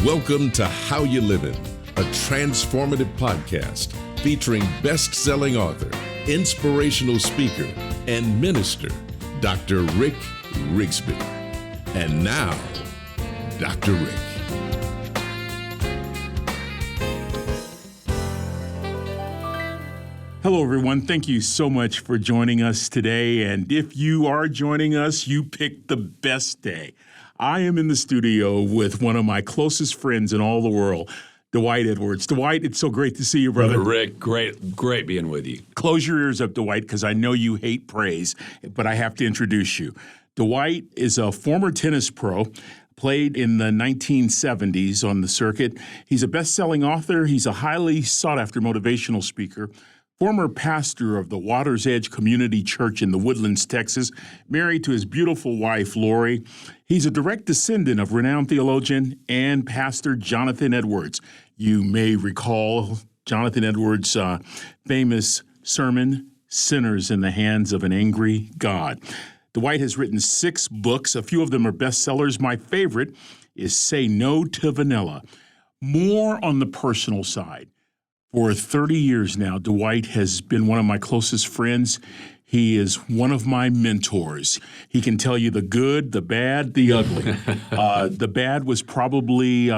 Welcome to How You Livin', a transformative podcast featuring best-selling author, inspirational speaker, and minister, Dr. Rick Rigsby. And now, Dr. Rick. Hello, everyone. Thank you so much for joining us today. And if you are joining us, you picked the best day. I am in the studio with one of my closest friends in all the world, Dwight Edwards. Dwight, it's so great to see you, brother. Rick, great being with you. Close your ears up, Dwight, because I know you hate praise, but I have to introduce you. Dwight is a former tennis pro, played in the 1970s on the circuit. He's a best-selling author. He's a highly sought-after motivational speaker. Former pastor of the Water's Edge Community Church in the Woodlands, Texas, married to his beautiful wife, Lori. He's a direct descendant of renowned theologian and pastor Jonathan Edwards. You may recall Jonathan Edwards' famous sermon, Sinners in the Hands of an Angry God. Dwight has written 6 books. A few of them are bestsellers. My favorite is Say No to Vanilla. More on the personal side. For 30 years now, Dwight has been one of my closest friends. He is one of my mentors. He can tell you the good, the bad, the ugly. The bad was probably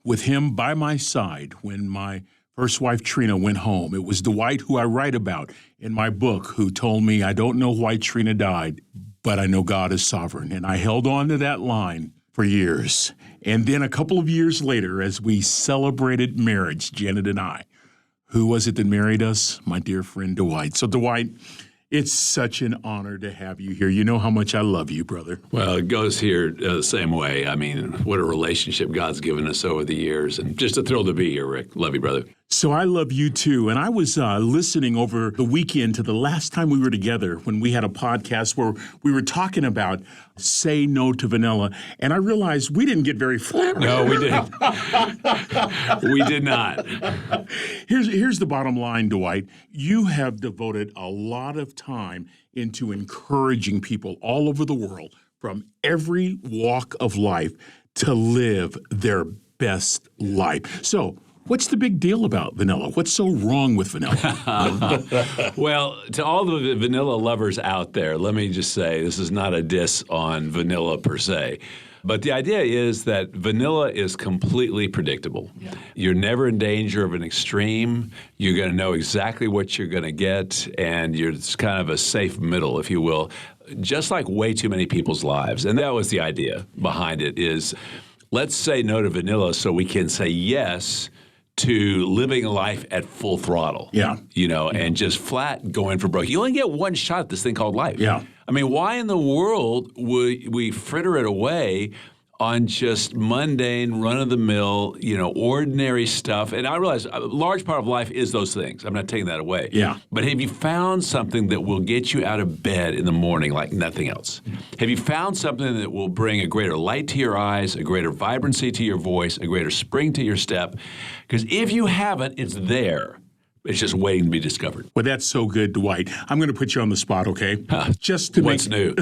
with him by my side when my first wife, Trina, went home. It was Dwight, who I write about in my book, who told me, I don't know why Trina died, but I know God is sovereign. And I held on to that line for years. And then a couple of years later, as we celebrated marriage, Janet and I, who was it that married us? My dear friend, Dwight. So, Dwight, it's such an honor to have you here. You know how much I love you, brother. Well, it goes here the same way. I mean, what a relationship God's given us over the years. And just a thrill to be here, Rick. Love you, brother. So I love you, too. And I was listening over the weekend to the last time we were together when we had a podcast where we were talking about Say No to Vanilla. And I realized we didn't get very far. No, we didn't. We did not. Here's the bottom line, Dwight. You have devoted a lot of time into encouraging people all over the world from every walk of life to live their best life. So, what's the big deal about vanilla? What's so wrong with vanilla? Well, to all the vanilla lovers out there, let me just say this is not a diss on vanilla per se. But the idea is that vanilla is completely predictable. Yeah. You're never in danger of an extreme. You're going to know exactly what you're going to get, and it's kind of a safe middle, if you will, just like way too many people's lives. And that was the idea behind it is let's say no to vanilla so we can say yes to living a life at full throttle. Yeah. You know, and just flat going for broke. You only get one shot at this thing called life. Yeah. I mean, why in the world would we fritter it away on just mundane, run-of-the-mill, ordinary stuff? And I realize a large part of life is those things. I'm not taking that away. Yeah. But have you found something that will get you out of bed in the morning like nothing else? Have you found something that will bring a greater light to your eyes, a greater vibrancy to your voice, a greater spring to your step? Because if you haven't, it's there. It's just waiting to be discovered. Well, that's so good, Dwight. I'm going to put you on the spot, okay? What's new?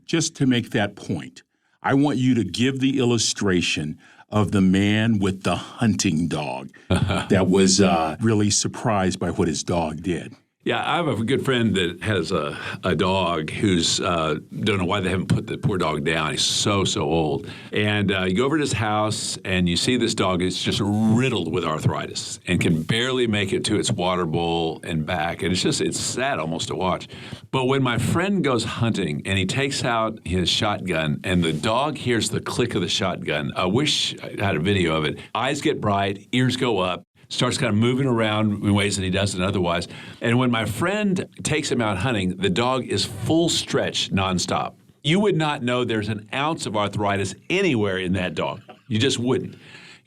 Just to make that point, I want you to give the illustration of the man with the hunting dog that was really surprised by what his dog did. Yeah, I have a good friend that has a dog who's, don't know why they haven't put the poor dog down. He's so old. And you go over to his house and you see this dog is just riddled with arthritis and can barely make it to its water bowl and back. And it's sad almost to watch. But when my friend goes hunting and he takes out his shotgun and the dog hears the click of the shotgun, I wish I had a video of it. Eyes get bright, ears go up. Starts kind of moving around in ways that he doesn't otherwise. And when my friend takes him out hunting, the dog is full stretch nonstop. You would not know there's an ounce of arthritis anywhere in that dog. You just wouldn't.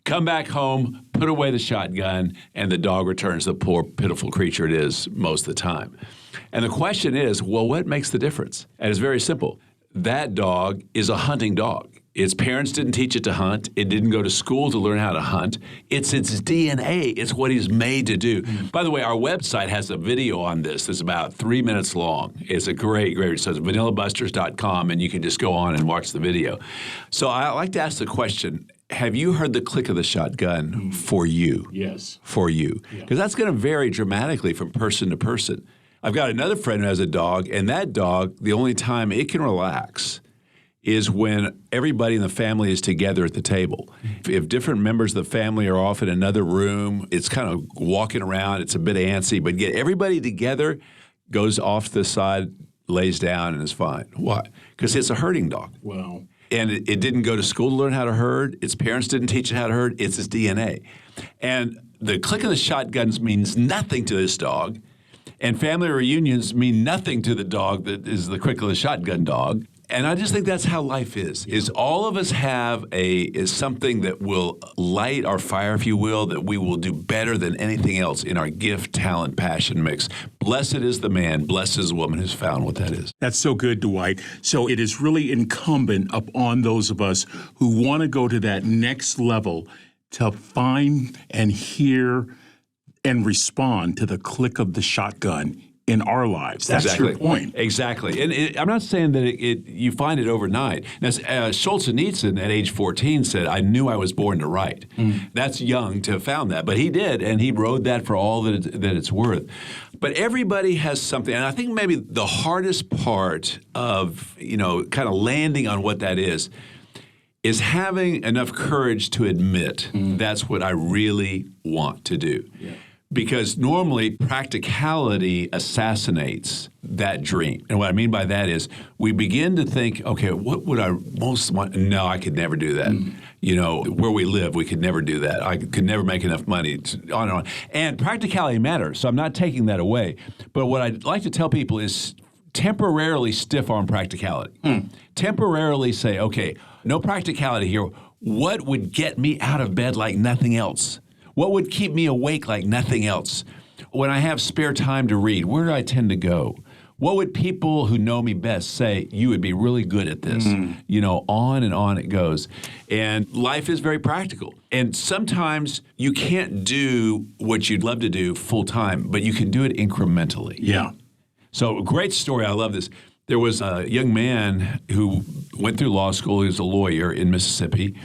Come back home, put away the shotgun, and the dog returns the poor, pitiful creature it is most of the time. And the question is, well, what makes the difference? And it's very simple. That dog is a hunting dog. Its parents didn't teach it to hunt. It didn't go to school to learn how to hunt. It's its DNA. It's what he's made to do. By the way, our website has a video on this that's about 3 minutes long. It's a great resource. Vanillabusters.com, and you can just go on and watch the video. So I like to ask the question, have you heard the click of the shotgun for you? Yes. For you. Because that's going to vary dramatically from person to person. I've got another friend who has a dog, and that dog, the only time it can relax is when everybody in the family is together at the table. If different members of the family are off in another room, it's kind of walking around, it's a bit antsy, but get everybody together, goes off to the side, lays down, and is fine. Why? Because it's a herding dog. Wow. And it didn't go to school to learn how to herd. Its parents didn't teach it how to herd. It's its DNA. And the click of the shotguns means nothing to this dog. And family reunions mean nothing to the dog that is the click of the shotgun dog. And I just think that's how life is all of us have is something that will light our fire, if you will, that we will do better than anything else in our gift, talent, passion mix. Blessed is the man, blessed is the woman who's found what that is. That's so good, Dwight. So it is really incumbent upon those of us who want to go to that next level to find and hear and respond to the click of the shotgun in our lives. That's exactly. your point. Exactly. And I'm not saying that you find it overnight. Now, Solzhenitsyn at age 14 said, I knew I was born to write. That's young to have found that. But he did, and he rode that for all that it's worth. But everybody has something, and I think maybe the hardest part of, kind of landing on what that is having enough courage to admit that's what I really want to do. Yeah. Because normally practicality assassinates that dream. And what I mean by that is we begin to think, okay, what would I most want? No, I could never do that. Where we live, we could never do that. I could never make enough money, on and on. And practicality matters, so I'm not taking that away. But what I'd like to tell people is temporarily stiff-arm practicality. Temporarily say, okay, no practicality here. What would get me out of bed like nothing else? What would keep me awake like nothing else? When I have spare time to read, where do I tend to go? What would people who know me best say, you would be really good at this? On and on it goes. And life is very practical. And sometimes you can't do what you'd love to do full time, but you can do it incrementally. Yeah. So a great story. I love this. There was a young man who went through law school. He was a lawyer in Mississippi.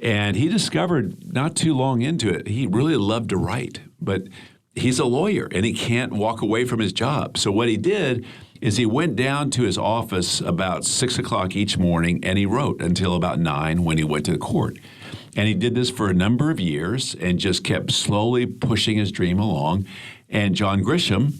And he discovered not too long into it, he really loved to write, but he's a lawyer and he can't walk away from his job. So what he did is he went down to his office about 6 o'clock each morning and he wrote until about 9 when he went to court. And he did this for a number of years and just kept slowly pushing his dream along. And John Grisham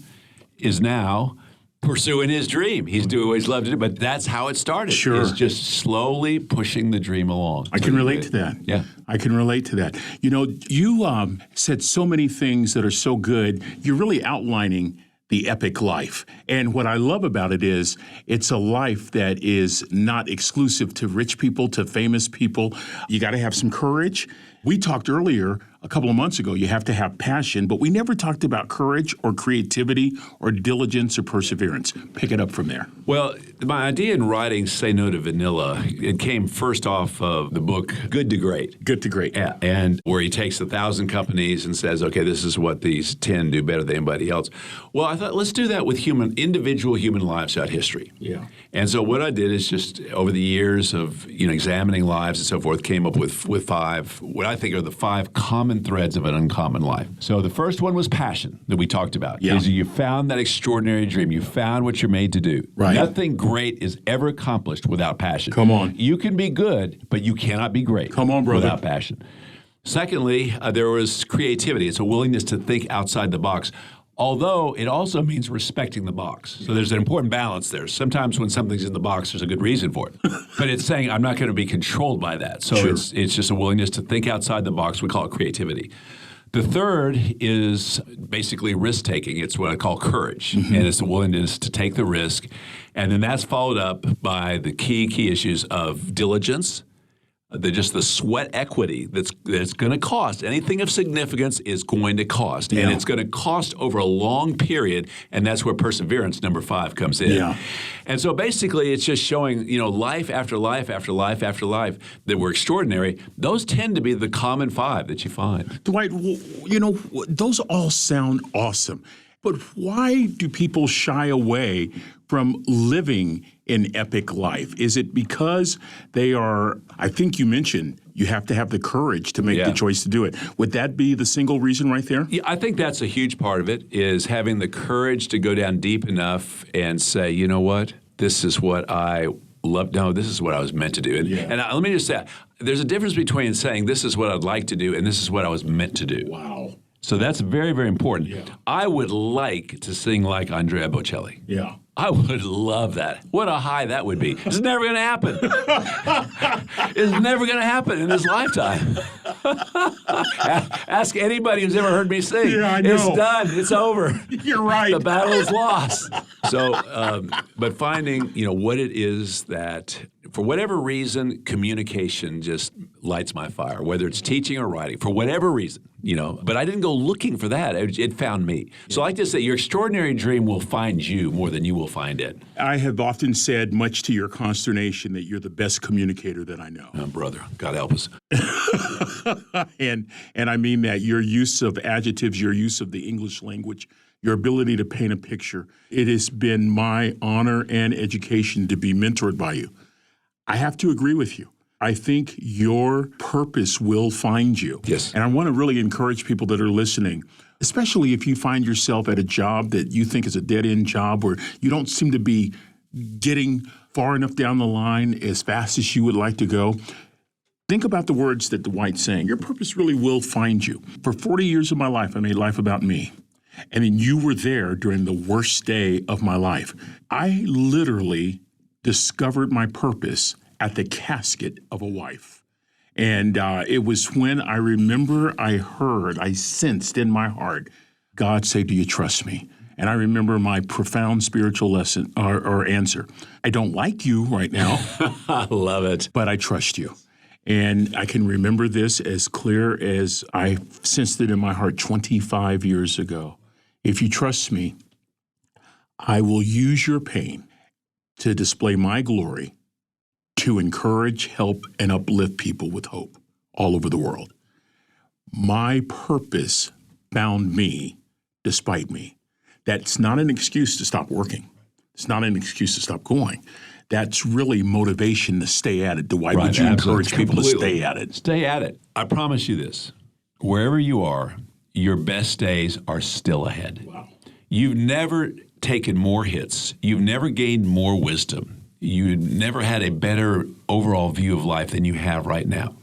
is now pursuing his dream. He's doing what he's loved to do, but that's how it started. Sure. It's just slowly pushing the dream along. I can relate to that. Yeah. I can relate to that. You said so many things that are so good. You're really outlining the epic life. And what I love about it is it's a life that is not exclusive to rich people, to famous people. You got to have some courage. We talked earlier, a couple of months ago, you have to have passion, but we never talked about courage or creativity or diligence or perseverance. Pick it up from there. Well, my idea in writing Say No to Vanilla, it came first off of the book Good to Great. Good to Great. Yeah, and where he takes 1,000 companies and says, okay, this is what these 10 do better than anybody else. Well, I thought, let's do that with individual human lives throughout history. Yeah. And so what I did is just over the years of examining lives and so forth, came up with 5, what I think are the 5 common threads of an uncommon life. So the first one was passion that we talked about. Yeah. Is you found that extraordinary dream. You found what you're made to do. Right. Nothing great is ever accomplished without passion. Come on. You can be good, but you cannot be great. Come on, brother. Without passion. Secondly, there was creativity. It's a willingness to think outside the box. Although it also means respecting the box. So there's an important balance there. Sometimes when something's in the box, there's a good reason for it. But it's saying I'm not going to be controlled by that. So Sure. it's just a willingness to think outside the box. We call it creativity. The third is basically risk-taking. It's what I call courage. And it's the willingness to take the risk. And then that's followed up by the key issues of diligence, the sweat equity that's going to cost. Anything of significance is going to cost. Yeah. And it's going to cost over a long period, and that's where perseverance, number 5, comes in. Yeah. And so basically it's just showing, life after life after life after life that were extraordinary. Those tend to be the common 5 that you find. Dwight, those all sound awesome. But why do people shy away from living an epic life? Is it because they are, I think you mentioned, you have to have the courage to make the choice to do it. Would that be the single reason right there? Yeah, I think that's a huge part of it, is having the courage to go down deep enough and say, you know what, this is what I love. No, this is what I was meant to do. And let me just say, there's a difference between saying this is what I'd like to do and this is what I was meant to do. Wow. So that's very, very important. Yeah. I would like to sing like Andrea Bocelli. Yeah. I would love that. What a high that would be. It's never going to happen. It's never going to happen in this lifetime. Ask anybody who's ever heard me sing. Yeah, I know. It's done. It's over. You're right. The battle is lost. So, but finding, what it is that, for whatever reason, communication just lights my fire, whether it's teaching or writing, for whatever reason, But I didn't go looking for that. It found me. So I like to say your extraordinary dream will find you more than you will find it. I have often said, much to your consternation, that you're the best communicator that I know. Oh, brother, God help us. And I mean that. Your use of adjectives, your use of the English language, your ability to paint a picture. It has been my honor and education to be mentored by you. I have to agree with you. I think your purpose will find you. Yes. And I want to really encourage people that are listening, especially if you find yourself at a job that you think is a dead-end job or you don't seem to be getting far enough down the line as fast as you would like to go. Think about the words that Dwight's saying. Your purpose really will find you. For 40 years of my life, I made life about me. And then you were there during the worst day of my life. I literally discovered my purpose at the casket of a wife. And it was when I remember I sensed in my heart, God say, do you trust me? And I remember my profound spiritual lesson or answer. I don't like you right now. I love it. But I trust you. And I can remember this as clear as I sensed it in my heart 25 years ago. If you trust me, I will use your pain to display my glory, to encourage, help, and uplift people with hope all over the world. My purpose found me despite me. That's not an excuse to stop working. It's not an excuse to stop going. That's really motivation to stay at it. Dwight, would you encourage people to stay at it? Stay at it. I promise you this. Wherever you are, your best days are still ahead. Wow. You've never taken more hits. You've never gained more wisdom. You never had a better overall view of life than you have right now.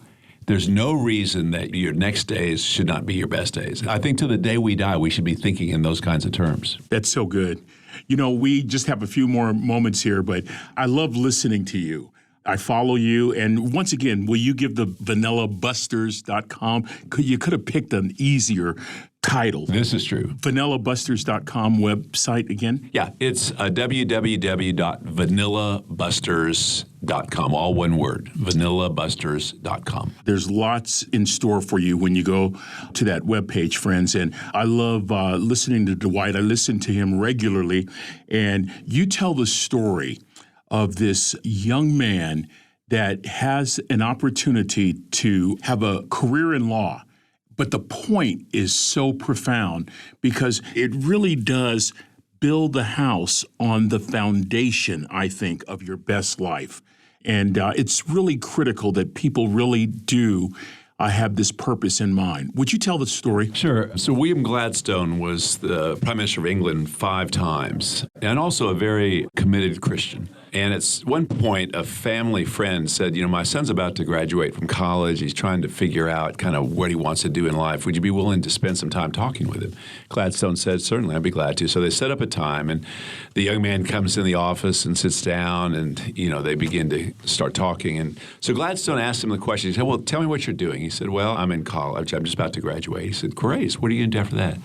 There's no reason that your next days should not be your best days. I think to the day we die, we should be thinking in those kinds of terms. That's so good. We just have a few more moments here, but I love listening to you. I follow you. And once again, will you give the vanillabusters.com? You could have picked an easier title. This is true. Vanillabusters.com website again? Yeah, it's www.vanillabusters.com, all one word, vanillabusters.com. There's lots in store for you when you go to that webpage, friends. And I love listening to Dwight. I listen to him regularly. And you tell the story of this young man that has an opportunity to have a career in law. But the point is so profound because it really does build the house on the foundation, I think, of your best life. And it's really critical that people really do have this purpose in mind. Would you tell the story? Sure. So William Gladstone was the Prime Minister of England 5 times and also a very committed Christian. And at one point, a family friend said, my son's about to graduate from college. He's trying to figure out kind of what he wants to do in life. Would you be willing to spend some time talking with him? Gladstone said, certainly, I'd be glad to. So they set up a time, and the young man comes in the office and sits down, and, they begin to start talking. And so Gladstone asked him the question. He said, well, tell me what you're doing. He said, well, I'm in college. I'm just about to graduate. He said, great. What are you going to do after that?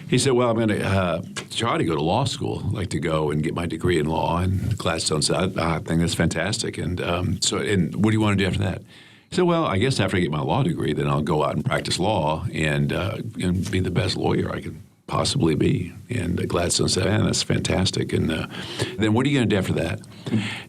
He said, well, I'm going to try to go to law school. I'd like to go and get my degree in law. And Gladstone said, I think that's fantastic. And so what do you want to do after that? He said, well, I guess after I get my law degree, then I'll go out and practice law and be the best lawyer I can possibly be? And Gladstone said, man, that's fantastic. And then what are you going to do after that?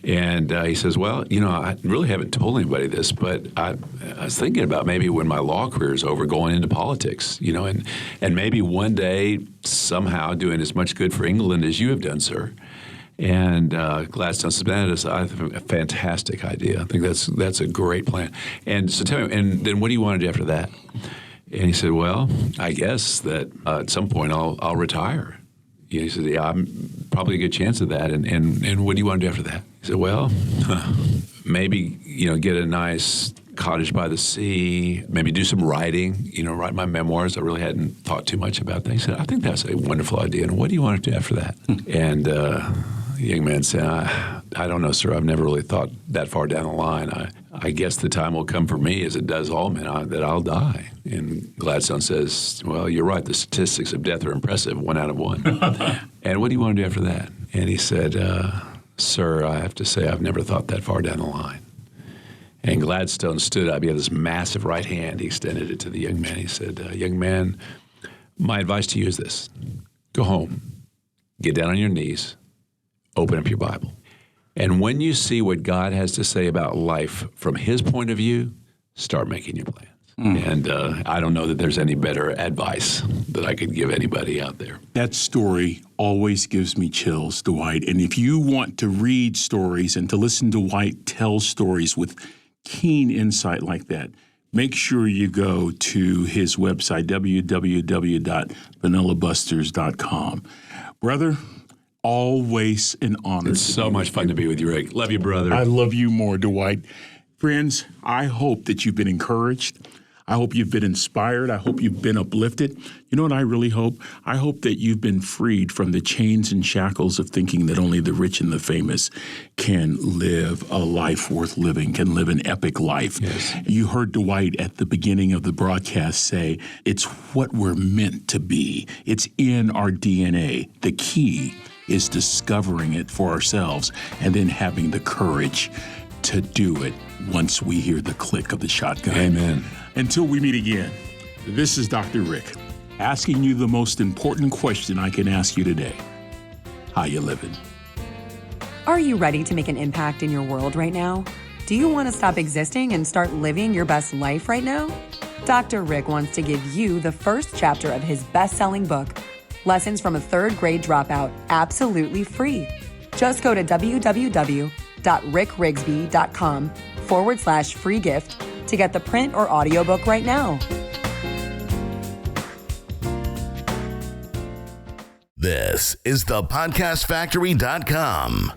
And he says, well, I really haven't told anybody this, but I was thinking about maybe when my law career is over, going into politics, and maybe one day somehow doing as much good for England as you have done, sir. And Gladstone said, that is a fantastic idea. I think that's a great plan. And so tell me, and then what do you want to do after that? And he said, well, I guess that at some point I'll retire. He said, yeah, I'm probably a good chance of that. And what do you want to do after that? He said, well, maybe, get a nice cottage by the sea, maybe do some writing, write my memoirs. I really hadn't thought too much about that. He said, I think that's a wonderful idea. And what do you want to do after that? And the young man said, I don't know, sir. I've never really thought that far down the line. I guess the time will come for me, as it does all men, that I'll die. And Gladstone says, well, you're right. The statistics of death are impressive, 1 out of 1. And what do you want to do after that? And he said, sir, I have to say I've never thought that far down the line. And Gladstone stood up. He had this massive right hand. He extended it to the young man. He said, young man, my advice to you is this. Go home, get down on your knees, open up your Bible. And when you see what God has to say about life from his point of view, start making your plans. And I don't know that there's any better advice that I could give anybody out there. That story always gives me chills, Dwight. And if you want to read stories and to listen to Dwight tell stories with keen insight like that, make sure you go to his website, www.vanillabusters.com. Brother, always an honor. It's so much fun to be with you, Rick. Love you, brother. I love you more, Dwight. Friends, I hope that you've been encouraged. I hope you've been inspired. I hope you've been uplifted. You know what I really hope? I hope that you've been freed from the chains and shackles of thinking that only the rich and the famous can live a life worth living, can live an epic life. Yes. You heard Dwight at the beginning of the broadcast say, it's what we're meant to be. It's in our DNA. The key is discovering it for ourselves and then having the courage to do it once we hear the click of the shotgun. Amen. Until we meet again, this is Dr. Rick, asking you the most important question I can ask you today. How you living? Are you ready to make an impact in your world right now? Do you want to stop existing and start living your best life right now? Dr. Rick wants to give you the first chapter of his best-selling book, Lessons from a Third Grade Dropout, absolutely free. Just go to www.rickrigsby.com/free gift to get the print or audiobook right now. This is the podcastfactory.com.